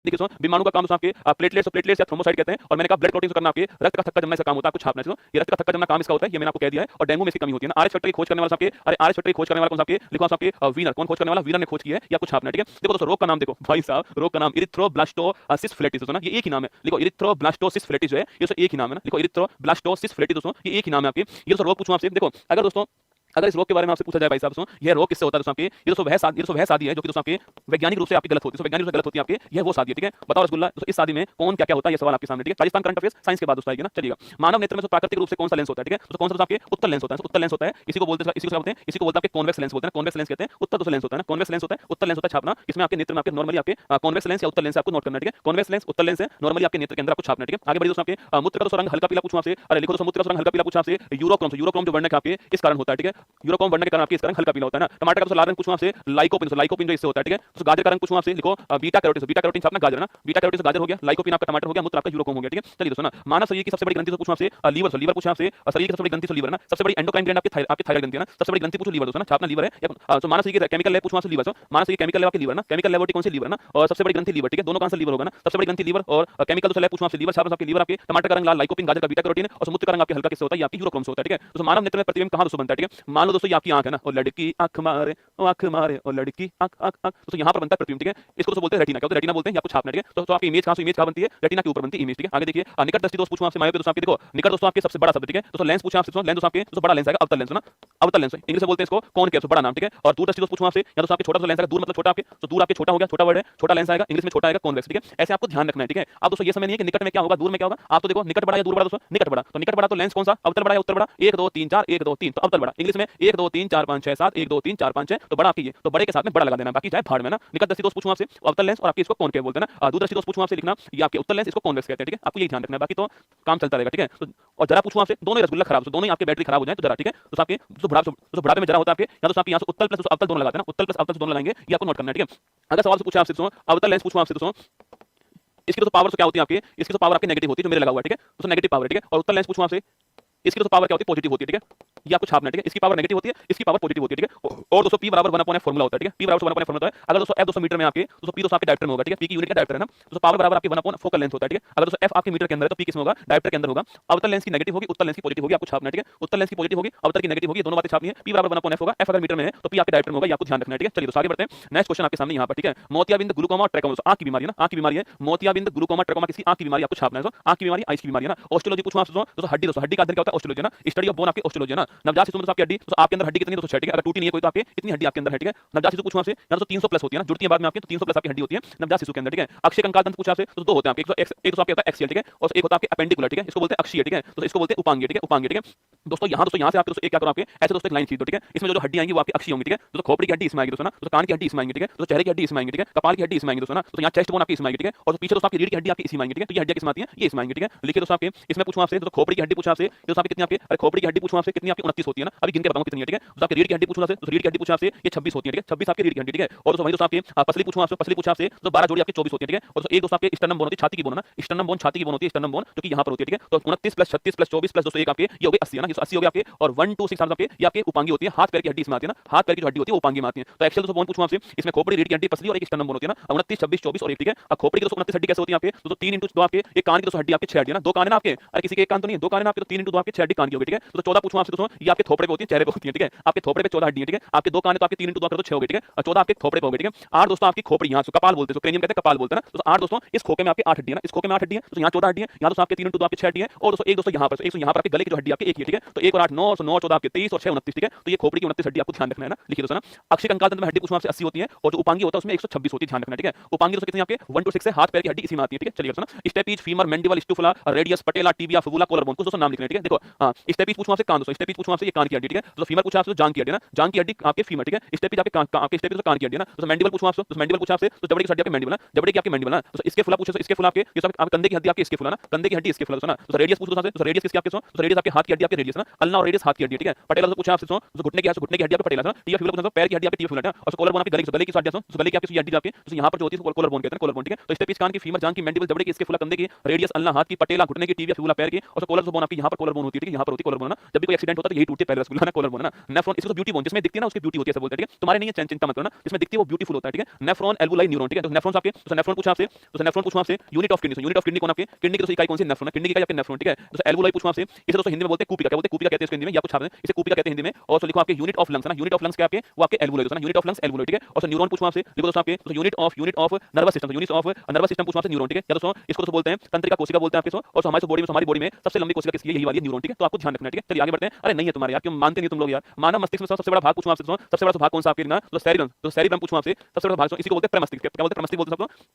देखिए सुनो, बीमाणु का काम तो आपके प्लेटलेट्स या थ्रोम्बोसाइट कहते हैं, और मैंने कहा ब्लड क्लॉटिंग करना आपके रक्त का थक्का जमना इसका काम होता है, आपको छापना है। सुनो, ये रक्त का थक्का जमना काम इसका होता है, ये मैंने आपको कह दिया है। और डेंगू में इसकी कमी होती है ना। आरएच फैक्टर की खोज करने वाला आपके, अरे आरएच फैक्टर की खोज करने वाला कौन सा आपके, लिखो आपके वीनर, कौन खोज करने वाला, वीनर ने खोज की है, या कुछ छापना है। ठीक है, देखो दोस्तों, रोग का नाम देखो भाई साहब, रोग का नाम इरिथ्रोब्लास्टोसिस फ्लेटिस, दोस्तों ना ये एक ही नाम है। लिखो इरिथ्रोब्लास्टोसिस फ्लेटिस जो है, ये दोस्तों एक ही नाम है ना। लिखो इरिथ्रोब्लास्टोसिस फ्लेटिस, दोस्तों ये एक ही नाम है आपके। ये दोस्तों रोग पूछूं आपसे, देखो अगर दोस्तों अगर इस रोग के बारे में आपसे पूछा जाए भाई साहब, दोस्तों ये रोग किससे होता है दोस्तों आपके, ये दोस्तों वह शादी है जो कि दोस्तों आपके वैज्ञानिक रूप से आपकी गलत होती है, वैज्ञानिक रूप से गलत होती है आपके, यह वो शादी है। ठीक है, बताओ रसगुल्ला, दोस्तों इस शादी में कौन क्या क्या होता है, ये सवाल आपके सामने। ठीक है, राजस्थान करंट अफेयर्स साइंस के बाद दोस्तों आएगी ना। चलिएगा, मानव नेत्र में प्राकृतिक रूप से कौन सा लेंस होता है। ठीक है, तो कौन सा आपके उत्तल लेंस होता है, उत्तल लेंस होता है। इसी को बोलते हैं, इसी को बोलते हैं कॉन्वेक्स लेंस बोलते हैं, कॉन्वेक्स लेंस कहते हैं। उत्तल दोस्तों लेंस होता है ना, कॉन्वेक्स लेंस होता है, उत्तल लेंस होता है छापना। इसमें आपके नेत्र में आपके नॉर्मली आपके कॉन्वेक्स लेंस या उत्तल लेंस आपको नोट करना है। ठीक है, कॉन्वेक्स लेंस उत्तल लेंस है, नॉर्मली आपके नेत्र के अंदर आपको छापना है। ठीक है, आगे बढ़िए दोस्तों, आपके मूत्र का दोस्तों रंग हल्का पीला पूछूं आपसे, अरे लिखो दोस्तों, मूत्र का रंग हल्का पीला पूछूं आपसे, यूरोक्रोम से, यूरोक्रोम जो वर्ण है आपके इस कारण होता है। ठीक है, यूरोक्रोम वर्ण के कारण आपके इस कारण हल्का पीला होता है ना। टमाटर का दोस्तों लाल रंग पूछूं आपसे, लाइकोपिन, लाइकोपिन जो इससे होता है। ठीक है, तो गाजर का रंग पूछूं आपसे, लिखो बीटा कैरोटीन, बीटा कैरोटीन छापना गाजर ना, बीटा कैरोटीन से गाजर हो गया, लाइकोपिन आपका टमाटर हो गया, मूत्र आपका यूरोक्रोम हो गया। ठीक है, चलिए दोस्तों ना, मानव शरीर की सबसे बड़ी ग्रंथि से पूछूं आपसे, लीवर, लीवर पूछूं आपसे, शरीर की सबसे बड़ी ग्रंथि से लीवर ना, सबसे बड़ी एंडोक्राइन ग्लैंड आपकी थायराइड ग्रंथि है ना, सबसे बड़ी ग्रंथि पूछो लीवर दोस्तों ना, छापना लीवर है। तो मानव शरीर की केमिकल लेवल पूछूं आपसे लीवर, मानव शरीर केमिकल लेवल आपकी लीवर ना, केमिकल लेवल कौन सी लीवर ना, और सबसे बड़ी ग्रंथि लीवर। ठीक है, दोनों का आंसर लीवर होगा ना, सबसे बड़ी ग्रंथि लीवर और केमिकल दोस्तों लेवल पूछूं आपसे लीवर, छापना आपकी लीवर आपके, टमाटर का रंग लाल, लाइकोपिन गाजर का बीटा कैरोटीन, और समुद्र का रंग आपके हल्का किससे होता है, ये आपकी यूरोक्रोम से होता है। ठीक है, तो मानव नेत्र में प्रतिबिंब कहां दोस्तों बनता है। ठीक है, मान लो दोस्तों ये आपकी आंख है ना, और लड़की आंख मारे, आंख मारे, और लड़की आंख आंख आंख, दोस्तों यहां पर बनता है प्रतिबिंब। ठीक है, इसको दोस्तों बोलते हैं रेटिना, क्या होता है रेटिना बोलते हैं, आपको छापना है। ठीक है, तो आपकी इमेज कहां बनती है, रेटिना के ऊपर बनती है इमेज। ठीक है, आगे देखिए, निकट दृष्टि दोस्त पूछूं आपसे, मायोपी दोस्तों आपके, देखो निकट दोस्तों आपके सबसे बड़ा शब्द। ठीक है, दोस्तों लेंस पूछूं आपसे, लेंस दोस्तों आपके दोस्तों बड़ा लेंस आएगा, अवतल लेंस ना, अवतल लेंस इंग्लिश में बोलते हैं इसको, कौन क्या बड़ा नाम। ठीक है, और दूर दृष्टि दोस्त पूछूं आपसे, या दोस्तों आपके छोटा लेंस आएगा, दूर मतलब छोटा आपके, तो दूर आपके छोटा हो गया, छोटा वर्ड है, छोटा लेंस आएगा, इंग्लिश में छोटा आएगा कॉन्वेक्स। ठीक है, ऐसे आपको ध्यान रखना है। ठीक है, अब दोस्तों ये समय नहीं है कि निकट में क्या होगा, दूर में क्या होगा, आप तो देखो निकट बड़ा या दूर बड़ा, दोस्तों निकट बड़ा, तो निकट बड़ा तो लेंस कौन सा, अवतल बड़ा या उत्तल बड़ा, 1 2 3 4 1 2 3, तो अवतल बड़ा इंग्लिश में 1 2 3 4 5 6 7 1 2 3 4 5 6, तो बड़ा आपकी ये, तो बड़े के साथ में बड़ा लगा देना, बाकी चाहे भाड़ में ना। निकट दृष्टि दोस्त पूछूं आपसे, अवतल लेंस, और आपके इसको कौन क्या बोलते हैं ना, दूर दृष्टि दोस्त पूछूं आपसे, लिखना ये आपके उत्तल लेंस, इसको कॉन्वेक्स कहते हैं। ठीक है, आपको ये ध्यान रखना है, बाकी तो काम चलता रहेगा। ठीक है, तो और जरा पूछूं आपसे, दोनों ही रसगुल्ला खराब, दोनों ही आपके बैटरी खराब हो जाए तो जरा। ठीक है, तो आपके जो बुढ़ापे में जरा होता है आपके, या तो आपके यहाँ से उत्तल प्लस अवतल दोनों लगाते हैं ना, उत्तल प्लस अवतल दोनों लगाएंगे, ये आपको नोट करना है। ठीक है, अगर सवाल से पूछा आपसे, अवतल लेंस पूछूं आपसे, दोस्तों इसकी तो पावर क्या होती है आपकी, इसकी तो पावर आपकी नेगेटिव होती है, जो मेरे लगा हुआ है। ठीक है, दोस्तों नेगेटिव पावर। ठीक है, और उत्तल लेंस पूछूं आपसे, इसकी तो पावर क्या होती है, पॉजिटिव होती है। ठीक है, ये आपको छापना है। ठीक है, इसकी पावर नेगेटिव होती है, इसकी पावर पॉजिटिव होती है। ठीक है, और दोस्तों P बराबर 1/f फार्मूला होता है। ठीक है, P बराबर 1/f फार्मूला होता है। अगर दोस्तों F 200 मीटर में आपके, दोस्तों P दोस्तों आपके डायरेक्टर में होगा। ठीक है, P की यूनिट का डायरेक्टर है ना, दोस्तों पावर बराबर आपकी 1/, फोकल लेंथ होता है। ठीक है, अगर दोस्तों F आपके मीटर के अंदर है तो P किसमें होगा, डायरेक्टर के अंदर होगा। अवतल लेंस की नेगेटिव होगी, उत्तल लेंस की पॉजिटिव होगी, आपको छापना है। ठीक है, उत्तल लेंस की पॉजिटिव होगी, अवतल की नेगेटिव होगी, दोनों बातें छापनी है। P बराबर 1/f होगा, F अगर मीटर में है तो P आपके डायरेक्टर में होगा, ये आपको ध्यान रखना है। ठीक है, चलिए दोस्तों आगे बढ़ते हैं। नेक्स्ट क्वेश्चन आपके सामने यहाँ पर। ठीक है, मोतियाबिंद ग्लूकोमा और ट्रैकोमा, आंख की बीमारी है ना, आंख की बीमारी है, मोतियाबिंद ग्लूकोमा ट्रैकोमा किसी आंख की बीमारी, आपको छापना है। आंख की बीमारी, आइस की बीमारी है ना। ऑस्टियोलॉजी पूछूं आपसे, दोस्तों हड्डी, दोस्तों हड्डी का अध्ययन क्या होता है, ऑस्टियोलॉजी ना, स्टडी ऑफ बोन आपकी ऑस्टियोलॉजी ना। नवजात शिशु में आपकी हड्डी, तो आपके अंदर हड्डी कितनी है, दोस्तों 6। ठीक है, अगर टूटी नहीं है कोई तो आपके इतनी हड्डी आपके अंदर है। ठीक है, नवजात शिशु पूछूं आपसे, या तो 300 प्लस होती है ना, जुड़ती है बाद में आपके, तो 300 प्लस आपकी हड्डी होती है नवजात शिशु के अंदर। ठीक है, अक्षय कंकाल तंत्र पूछा आपसे, तो दो होते हैं आपके, एक तो आपके होता है एक्सियल। ठीक है, और एक होता है आपके अपेंडिकुलर। ठीक है, इसको बोलते हैं अक्षीय। ठीक है, तो इसको बोलते हैं उपांगीय। ठीक है, उपांगीय। ठीक है, दोस्तों यहाँ से आपके दोस्तों एक क्या करो आपके, ऐसे दोस्तों एक लाइन खींच दो। ठीक है, इसमें जो हड्डी आएंगी वो आपकी अक्षीय होंगी। ठीक है, दोस्तों खोपड़ी की हड्डी इसमें आएगी, दोस्तों ना, दोस्तों कान की हड्डी इसमें आएंगी। ठीक है, दोस्तों चेहरे की हड्डी इसमें आएंगी। ठीक है, कपाल की हड्डी इसमें आएंगी, दोस्तों ना, तो यहाँ चेस्ट बोन आपकी इसमें आएगी। ठीक है, और पीछे दोस्तों आपकी रीढ़ की हड्डी आपकी इसमें आएंगी। ठीक है, तो ये हड्डी किसमें आती है, ये इसमें आएंगी। ठीक है, लिखिए दोस्तों आपके, इसमें पूछूं आपसे, दोस्तों खोपड़ी की हड्डी पूछा आपसे, दोस्तों आपकी कितनी आपकी, अरे खोपड़ी की हड्डी पूछूं आपसे कितनी आपकी 29 होती है ना, अभी गिन के बताऊं कितनी है। ठीक है, दोस्तों आपकी रीढ़ की हड्डी पूछूं आपसे, तो रीढ़ की हड्डी पूछा आपसे ये 26 होती है। ठीक है, 26 आपकी रीढ़ की हड्डी। ठीक है, और दोस्तों वही दोस्तों आपकी पसली पूछूं आपसे, पसली पूछा आपसे, तो 12 जोड़ी आपकी 24 होती है। ठीक है, और दोस्तों एक दोस्तों आपके स्टर्नम बोन होती है, छाती की बोन ना, स्टर्नम बोन छाती की बोन होती है, स्टर्नम बोन जो कि यहाँ पर होती है। ठीक है, तो 29 प्लस 36 प्लस 24 प्लस दोस्तों एक आपके ये हो गए 80 है ना, ये 80 हो गए आपके, और 1 2 6 आपके ये आपके उपांगी होती है, हाथ पैर की हड्डी इसमें आती है ना, हाथ पैर की जो हड्डी होती है वो उपांगी में आती है। तो एक्सेल दोस्तों बोन पूछूं आपसे, इसमें खोपड़ी रीढ़ की हड्डी पसली और एक स्टर्नम बोन होती है ना, 29 26 24 और एक। ठीक है, अब खोपड़ी की दोस्तों 29 हड्डी कैसे होती है आपके, दोस्तों 3 × 2 आपके, एक कान की दोस्तों हड्डी आपके 6 हड्डी है ना, दो कान है ना आपके, अरे किसी के एक कान तो नहीं है, दो कान है ना आपके, तो 3 × 2 आपके 6 हड्डी कान की होगी। ठीक है, तो 14 पूछूं आपसे दोस्तों, ये आपके थोपड़े पे होती है, चेहरे पे होती है। ठीक है, आपके थोपड़े पे 14 हड्डी है। ठीक है, आपके दो कान है तो आपके 3 × 2 करो तो 6 हो गए। ठीक है, और 14 आपके थोपड़े पे हो गए। ठीक है, 8 दोस्तों आपकी खोपड़ी, यहाँ से कपाल बोलते हैं, क्रेनियम कहते हैं, कपाल बोलते हैं ना, तो 8 दोस्तों इस खोखे में आपके 8 हड्डी है ना, इस खोखे में 8 हड्डी है, तो यहाँ 14 हड्डी है, यहाँ दोस्तों आपके 3 × 2 आपके 6 हड्डी है, और दोस्तों एक दोस्तों यहाँ पर, एक यहाँ पर आपके गले की जो हड्डी आपके एक ही है। ठीक है, तो 1 और 8 9, 9 14 आपके 23 और 6 29। ठीक है, तो ये खोपड़ी की 29 हड्डी आपको ध्यान रखना है ना, लिखिए दोस्तों ना। अक्षय कंकाल तंत्र में हड्डी पूछूं आपसे 80 होती है, और जो उपांगी होता है उसमें 126 होती है, ध्यान रखना। ठीक है, उपांगी दोस्तों कितनी आपके 1 to 6 है, हाथ पैर की हड्डी इसी में आती है। ठीक है, चलिए दोस्तों ना, स्टेपीज, फीमर, मैंडिबल, स्टुफुला, रेडियस, पटेला, टिबिया, फिबुला, कोलर बोन, कुछ दोस्तों नाम लिखने। ठीक है, देखो हां, स्टेपीज पूछूं आपसे कान, दोस्तों स्टेपीज पूछूं आपसे ये कान की हड्डी। ठीक है, तो फीमर पूछा आपसे जांघ की हड्डी ना, जांघ की हड्डी आपके फीमर। ठीक है, स्टेपीज आपके कान, आपके स्टेपीज तो कान की हड्डी ना, तो मैंडिबल पूछूं आपसे, तो मैंडिबल पूछा आपसे, तो जबड़े की हड्डी आपके मैंडिबल ना, जबड़े की आपके मैंडिबल ना, तो इसके फुला पूछे, तो इसके फुला आपके ये सब कंधे की हड्डी आपके इसके फुला ना, कंधे की हड्डी इसके फुला ना, तो रेडियस पूछो आपसे, तो रेडियस किसकी आपके, तो रेडियस आपके हाथ की हड्डी आपके रेडियस ना, अल्ना और रेडियस हाथ की हड्डी। ठीक है, पटेला से पूछा आपसे, तो घुटने की हड्डी आपके पटेला ना, टिबिया फिबुला पूछा पैर की हड्डी आपके टिबिया फिबुला, और कोलर बोन आपके गले की हड्डी, तो गले की आपकी हड्डी आपके, तो यहाँ पर जो होती है कोलर बोन कहते हैं, कोलर बोन। ठीक है, तो स्टेपीज कान की, फीमर जांघ की, मैंडिबल जबड़े की, इसके फुला कंधे की, रेडियस अल्ना हाथ की, पटेला घुटने की, टिबिया फिबुला पैर की, और कोलर बोन आपकी यहाँ पर कोलर बोन होती है, ठीक है, यहाँ पर होती है कॉलर बोन ना, जब भी कोई एक्सीडेंट होता है तो यही टूटती है पहले रसगुल्ला ना कॉलर बोन ना। नेफ्रॉन इसको ब्यूटी बोन जिसमें दिखती है ना उसकी ब्यूटी होती है, ऐसा बोलते हैं, ठीक है, तुम्हारे नहीं है, चिंता मत करो ना, जिसमें दिखती है वो ब्यूटीफुल होता है, ठीक है। नेफ्रॉन एल्वुलाई न्यूरॉन, ठीक है, तो नेफ्रॉन आपके, तो नेफ्रॉन पूछा आपसे, तो नेफ्रॉन पूछा आपसे unit of kidney, unit of kidney कौन आपके, किडनी की तो इकाई कौन सी, नेफ्रॉन, किडनी की इकाई आपके नेफ्रॉन, ठीक है। तो एल्वुलाई पूछा आपसे, इसे दोस्तों हिंदी में बोलते हैं कूपिका, क्या बोलते हैं कूपिका कहते हैं इसको हिंदी में, या कुछ छाप इसे कूपिका कहते हैं हिंदी में। और तो लिखो आपके यूनिट ऑफ लंग्स ना, यूनिट ऑफ लंग्स क्या आपके, वो आपके एल्वुलाई दोस्तों ना, यूनिट ऑफ लंग्स एल्वुलाई, ठीक है। और न्यूरॉन पूछा आपसे, लिखो दोस्तों आपके, तो unit of nervous system, unit of nervous system पूछा आपसे न्यूरॉन, ठीक है। या दोस्तों इसको तो बोलते हैं तंत्रिका कोशिका बोलते हैं आपके सो, और हमारी बॉडी में सबसे लंबी कोशिका किसकी है, यही वाली है न्यूरॉन, ठीक है। तो आपको ध्यान रखना है, ठीक है। चलिए आगे बढ़ते हैं। अरे नहीं है तुम्हारे यार, क्यों मानते नहीं तुम लोग यार, मानव मस्तिष्क में सबसे बड़ा भाग पूछूं आपसे, सबसे बड़ा भाग कौन सा आपके ना, तो सेरिब्रम, तो सेरिब्रम पूछूं आपसे, सबसे बड़ा भाग इसी को बोलते हैं प्रमस्तिष्क, क्या बोलते हैं प्रमस्तिष्क बोलते हैं सबको।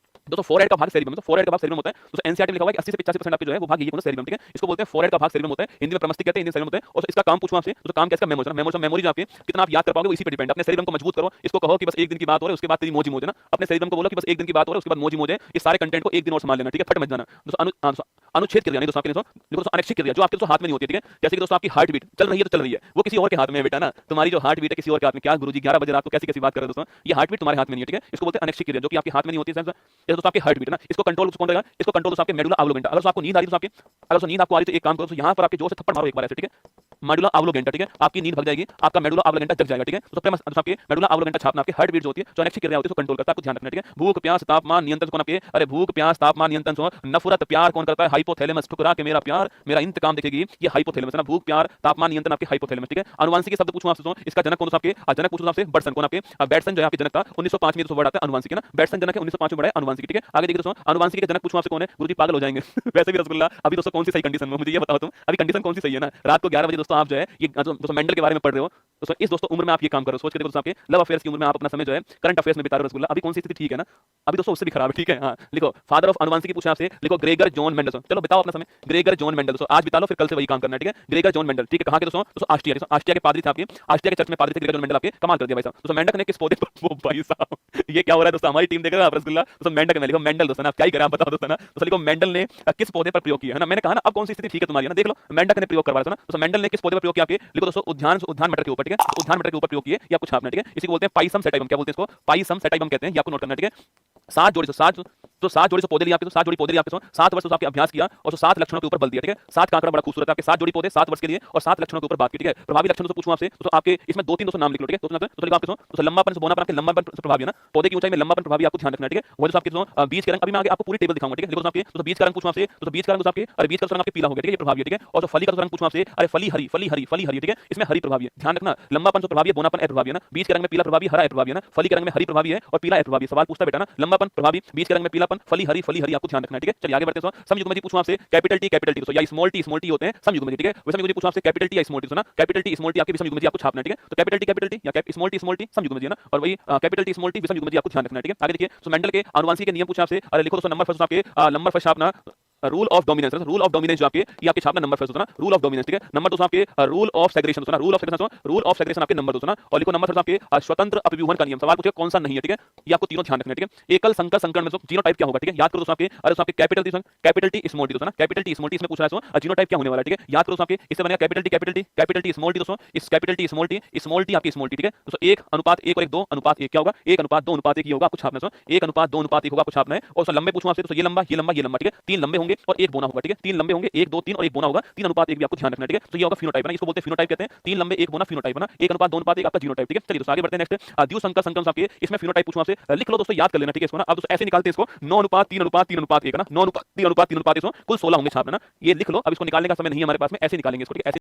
दोस्तों फोरहेड का भाग सेरिब्रम, तो फोरहेड का भाग सेरिब्रम होता है, तो एनसीईआरटी में लिखा हुआ है 80 से 85% आपके जो है वो भाग यही सेरिब्रम, ठीक है। इसको बोलते हैं फोरहेड का भाग सेरिब्रम होता है, हिंदी में प्रमस्तिष्क कहते हैं, हिंदी में सेरिब्रम होता है। और इसका काम पूछूं आपसे, तो काम क्या, इसका मेमोरी, मेमोरी जो आपके कितना आप याद कर पाओगे वो इसी पे डिपेंड है। अपने सेरिब्रम को मजबूत करो, इसको कहो कि बस एक दिन की बात हो रही है उसके बाद तेरी मौज ही मौज है ना, अपने सेरिब्रम को बोलो कि बस एक दिन की बात हो रही है उसके बाद मौज ही मौज है, ये सारे कंटेंट को एक दिन और संभाल लेना, ठीक है, फट मत जाना। दोस्तों अनुच्छेद क्रिया नहीं दोस्तों आपके, देखो दोस्तों अनैच्छिक क्रिया जो आपके दोस्तों हाथ में नहीं होती है, ठीक है। जैसे कि दोस्तों आपकी हार्ट बीट चल रही है तो चल रही है, वो किसी और के हाथ में है बेटा ना, तुम्हारी जो हार्ट बीट है किसी और के हाथ में। क्या गुरुजी 11 बजे रात को कैसी कैसी बात कर रहे हो दोस्तों, ये हार्ट बीट तुम्हारे हाथ में नहीं है, ठीक है। इसको बोलते हैं अनैच्छिक क्रिया जो कि आपके हाथ में नहीं होती है। जैसे दोस्तों आपकी हार्ट बीट ना, इसको कंट्रोल कौन करेगा, इसको कंट्रोल दोस्तों आपके मेडुला ऑब्लोगेंटा। अगर आपको नींद आ रही है तो आपके, अगर नींद आपको आ रही है तो एक काम करो, यहाँ पर आपके जोर से थप्पड़ मारो एक बार ऐसे, ठीक है, मेडुला ऑब्लोगेंटा, ठीक है, आपकी नींद भग जाएगी, आपका मेडुला ऑब्लोगेंटा जग जाएगा, ठीक है। तो आपके मेडुला ऑब्लोगेंटा छापना आपके हार्ट बीट जो होती है, जो अनैच्छिक क्रिया होती है उसको कंट्रोल करता है, आपको ध्यान रखना, ठीक है। भूख प्यास तापमान नियंत्रण कौन आपके, अरे भूख प्यास तापमान नियंत्रण सो, नफरत प्यार कौन करता है, हाइपोथैलेमस, ठुकरा के मेरा प्यार मेरा इंतकाम देखेगी, ये हाइपोथैलेमस है ना, भूख प्यार तापमान नियंत्रण आपके हाइपोथैलेमस, ठीक है। अनुवांशिक शब्द पूछूं आपसे, इसका जनक कौन आपके, जनक पूछूं आपसे बर्टसन कौन आपके, बैटसन जो है आपके जनक था 1905 में दोस्तों वर्ड आता है अनुवांशिक है ना, बैटसन जनक है 1905 में बड़ा है अनुवांशिक, ठीक है। आगे देखिए दोस्तों अनुवांशिक के जनक पूछूं आपसे कौन है, गुरुजी पागल हो जाएंगे वैसे भी रसगुल्ला अभी दोस्तों कौन सी सही कंडीशन में, मुझे ये बताओ तुम अभी कंडीशन कौन सी सही है ना, रात को 11 बजे दोस्तों आप जो है ये दोस्तों मेंडल के बारे में पढ़ रहे हो, दोस्तों इस दोस्तों उम्र में आप ये काम करो, सोच के देखो दोस्तों आपके लव अफेयर्स की उम्र में आप अपना समय जो है करंट अफेयर्स में बिता रहे हो रसगुल्ला, अभी कौन सी स्थिति ठीक है ना, अभी दोस्तों उससे भी खराब है, ठीक है। हाँ लिखो फादर ऑफ अनुवांशिकी पूछा आपसे, लिखो ग्रेगर जॉन मेंडल, चलो बताओ अपना समय, ग्रेगर जॉन मेंडल दोस्तों आज बिता लो, फिर कल से वही काम करना है, ठीक है। ग्रेगर जॉन मेंडल, ठीक है, कहां के दोस्तों, ऑस्ट्रिया, ऑस्ट्रिया के पादरी थे आपके, ऑस्ट्रिया के चर्च में पादरी थे ग्रेगर जॉन मेंडल आपके, कमाल कर दिया भाई साहब। दोस्तों मेंडक ने किस पौधे पर, वो भाई साहब ये क्या हो रहा है दोस्तों, हमारी टीम देख रहे हो आप रसगुल्ला, दोस्तों मेंडक में लिखो मेंडल दोस्तों, आप क्या ही करें आप बताओ दोस्तों ना, दोस्तों लिखो मेंडल ने किस पौधे पर प्रयोग किया है ना, मैंने कहा ना अब कौन सी स्थिति ठीक है तुम्हारी ना, देख लो मेंडक ने प्रयोग करवा रहा था ना, दोस्तों मेंडल ने किस पौधे पर प्रयोग किया आपके, लिखो दोस्तों उद्यान उद्यान मटर के ऊपर, ठीक है, उद्यान मटर के ऊपर प्रयोग किए या कुछ आपने, ठीक है। इसी को बोलते हैं पाइसम सेटाइबम, क्या बोलते हैं इसको, पाइसम सेटाइबम कहते हैं, ये आपको नोट करना है, ठीक है। 7 जोड़ी तो 7 जोड़ी से पौधे लिए आपके, तो 7 जोड़ी पौधे लिए आपके, 7 वर्ष आपके अभ्यास किया और 7 लक्षणों के ऊपर बल दिया, ठीक है। 7 का आंकड़ा बड़ा खूबसूरत है आपके, 7 जोड़ी पौधे 7 वर्ष के लिए और 7 लक्षणों के ऊपर बात की, ठीक है। प्रभावी लक्षण तो पूछूं आपसे, तो आपके इसमें 2-3 दोस्तों नाम लिख लो, ठीक है। तो लिखो आपके तो लंबापन से बोनापन, आपके लंबापन से प्रभावी है ना, पौधे की ऊंचाई में लंबापन प्रभावी आपको ध्यान रखना है, ठीक है। वो जो आपके बीज के रंग, अभी मैं आगे आपको पूरी टेबल दिखाऊंगा, ठीक है। लिखो आपके तो बीज का रंग पूछूं आपसे, तो बीज का रंग आपके, अरे बीज का रंग आपके पीला हो गया, ठीक है, ये प्रभावी है, ठीक है। और जो फली का रंग पूछूं आपसे, अरे फली हरी, ठीक है, इसमें हरी प्रभावी है, ध्यान रखना। लंबापन से प्रभावी है, बोनापन प्रभावी है ना, बीज के रंग में पीला प्रभावी, हरा प्रभावी है ना, फली के रंग में हरी प्रभावी है और पीला प्रभावी। सवाल पूछता बेटा ना, लंबापन प्रभावी, बीज के रंग में पीलापन, फली हरी आपको ध्यान रखना है, ठीक है। चलिए आगे बढ़ते हैं। समयुग्म जी पूछूं आपसे कैपिटल टी दोस्तों या स्मॉल टी होते हैं समयुग्म जी, ठीक है। वैसे मुझे पूछूं आपसे कैपिटल टी या स्मॉल टी, सुना कैपिटल टी स्मॉल टी आपके समयुग्म जी आपको छापना है, ठीक है। तो कैपिटल टी या स्मॉल टी समयुग्म जी है ना, और वही कैपिटल टी स्मॉल टी समयुग्म जी आपको ध्यान रखना है, ठीक है। आगे देखिए तो मेंडल के अनुवांशिकी के नियम पूछा आपसे, अरे लिखो दोस्तों नंबर फर्स्ट आपके, नंबर फर्स्ट छापना rule of dominance, rule of dominance जो आपके ये आपके छापना नंबर फर्स्ट होता है ना, रूल ऑफ डोमिनेंस, ठीक है। नंबर 2 आपके रूल ऑफ सेग्रेगेशन होता है ना, रूल ऑफ सेग्रेगेशन आपके नंबर 2 ना, और लिखो नंबर 3 आपके स्वतंत्र अपव्यूहन का नियम। सवाल पूछे कौन सा नहीं है, ठीक है, ये आपको तीनों ध्यान रखना है, ठीक है। एकल संकर संकरण में जीनोटाइप क्या होगा, ठीक है, याद करो दोस्तों आपके, अरे दोस्तों आपके कैपिटल टी स्मॉल टी दोस्तों ना, कैपिटल टी स्मॉल टी इसमें पूछ रहा है जीनोटाइप क्या होने वाला है, ठीक है। याद करो दोस्तों आपके, इससे बनेगा कैपिटल टी स्मॉल टी दोस्तों, इस कैपिटल टी स्मॉल टी आपकी स्मॉल टी, ठीक है दोस्तों। 1:1 और 1:2:1 क्या होगा, 1:2:1 ये होगा आपको छापना है, 1:2:1 होगा आपको छापना है। और लंबे पूछूं आपसे, तो ये लंबा, ठीक है, 3 लंबे होंगे और 1 बोना होगा, ठीक है, 3 लंबे होंगे 1 2 3 और 1 बोना होगा, 3:1 भी आपको ध्यान रखना है, ठीक है। तो ये होगा फिनोटाइप है ना, इसको बोलते हैं फिनोटाइप कहते हैं, 3 लंबे 1 बोना फिनोटाइप है ना, 1:2:1 आपका जीनोटाइप, ठीक है। चलिए दोस्तों आगे बढ़ते हैं। नेक्स्ट द्विसंकर संक्रमण आपके, इसमें फिनोटाइप पूछूं आपसे, लिख लो दोस्तों याद कर लेना, ठीक है इसको ना। अब दोस्तों ऐसे निकालते हैं इसको 9:3:3:1 है ना, 9:3:3:1 कुल 16 होंगे छापना ना, ये लिख लो। अब इसको निकालने का समय नहीं है हमारे पास में, ऐसे निकालेंगे इसको, ठीक है।